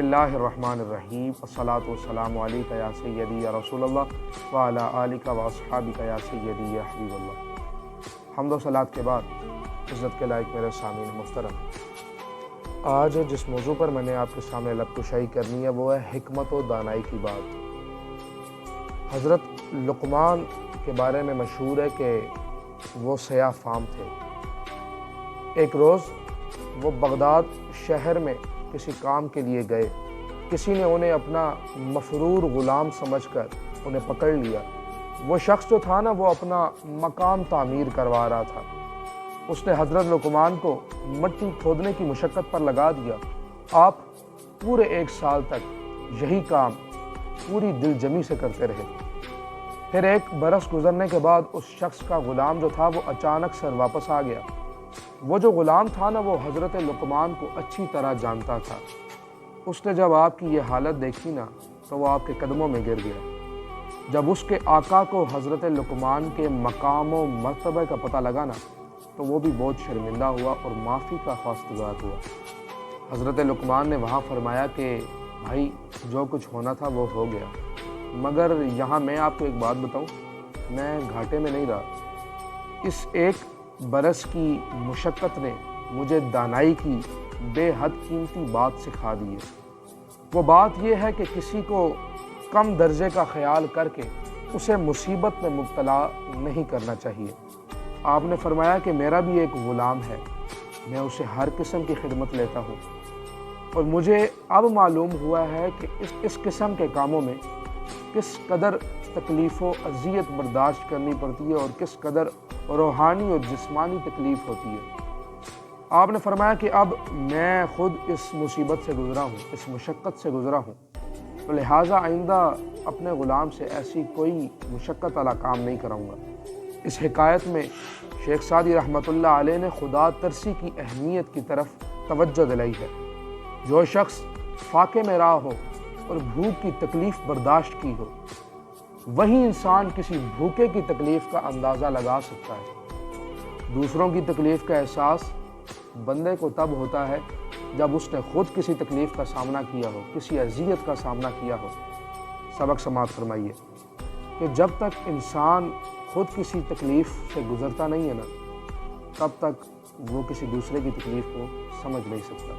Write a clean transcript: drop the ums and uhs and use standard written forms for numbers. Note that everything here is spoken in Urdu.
اللہ الرحمن الرحیم الصلاۃ والسلام علیک یا سیدی یا رسول اللہ وعلی آلک و اصحابک یا سیدی یا حبیب اللہ۔ حمد و صلات کے بعد عزت کے لائق میرے سامعین محترم، آج جس موضوع پر میں نے آپ کے سامنے لب کشائی کرنی ہے وہ ہے حکمت و دانائی کی بات۔ حضرت لقمان کے بارے میں مشہور ہے کہ وہ سیاہ فام تھے۔ ایک روز وہ بغداد شہر میں کسی کام کے لیے گئے۔ کسی نے انہیں اپنا مفرور غلام سمجھ کر انہیں پکڑ لیا۔ وہ شخص جو تھا نا وہ اپنا مکان تعمیر کروا رہا تھا۔ اس نے حضرت لقمان کو مٹی کھودنے کی مشقت پر لگا دیا۔ آپ پورے 1 سال تک یہی کام پوری دل جمی سے کرتے رہے۔ پھر 1 برس گزرنے کے بعد اس شخص کا غلام جو تھا وہ اچانک سے واپس آ گیا۔ وہ جو غلام تھا نا وہ حضرت لقمان کو اچھی طرح جانتا تھا۔ اس نے جب آپ کی یہ حالت دیکھی نا تو وہ آپ کے قدموں میں گر گیا۔ جب اس کے آقا کو حضرت لقمان کے مقام و مرتبہ کا پتہ لگا نا تو وہ بھی بہت شرمندہ ہوا اور معافی کا خواستگار ہوا۔ حضرت لقمان نے وہاں فرمایا کہ بھائی جو کچھ ہونا تھا وہ ہو گیا، مگر یہاں میں آپ کو ایک بات بتاؤں، میں گھاٹے میں نہیں رہا۔ اس 1 برس کی مشقت نے مجھے دانائی کی بے حد قیمتی بات سکھا دی ہے۔ وہ بات یہ ہے کہ کسی کو کم درجے کا خیال کر کے اسے مصیبت میں مبتلا نہیں کرنا چاہیے۔ آپ نے فرمایا کہ میرا بھی ایک غلام ہے، میں اسے ہر قسم کی خدمت لیتا ہوں، اور مجھے اب معلوم ہوا ہے کہ اس قسم کے کاموں میں کس قدر تکلیف و اذیت برداشت کرنی پڑتی ہے اور کس قدر روحانی اور جسمانی تکلیف ہوتی ہے۔ آپ نے فرمایا کہ اب میں خود اس مصیبت سے گزرا ہوں، اس مشقت سے گزرا ہوں، تو لہٰذا آئندہ اپنے غلام سے ایسی کوئی مشقت والا کام نہیں کراؤں گا۔ اس حکایت میں شیخ سعدی رحمۃ اللہ علیہ نے خدا ترسی کی اہمیت کی طرف توجہ دلائی ہے۔ جو شخص فاقے میں رہا ہو اور بھوک کی تکلیف برداشت کی ہو، وہی انسان کسی بھوکے کی تکلیف کا اندازہ لگا سکتا ہے۔ دوسروں کی تکلیف کا احساس بندے کو تب ہوتا ہے جب اس نے خود کسی تکلیف کا سامنا کیا ہو، کسی اذیت کا سامنا کیا ہو۔ سبق سماعت فرمائیے کہ جب تک انسان خود کسی تکلیف سے گزرتا نہیں ہے نا، تب تک وہ کسی دوسرے کی تکلیف کو سمجھ نہیں سکتا۔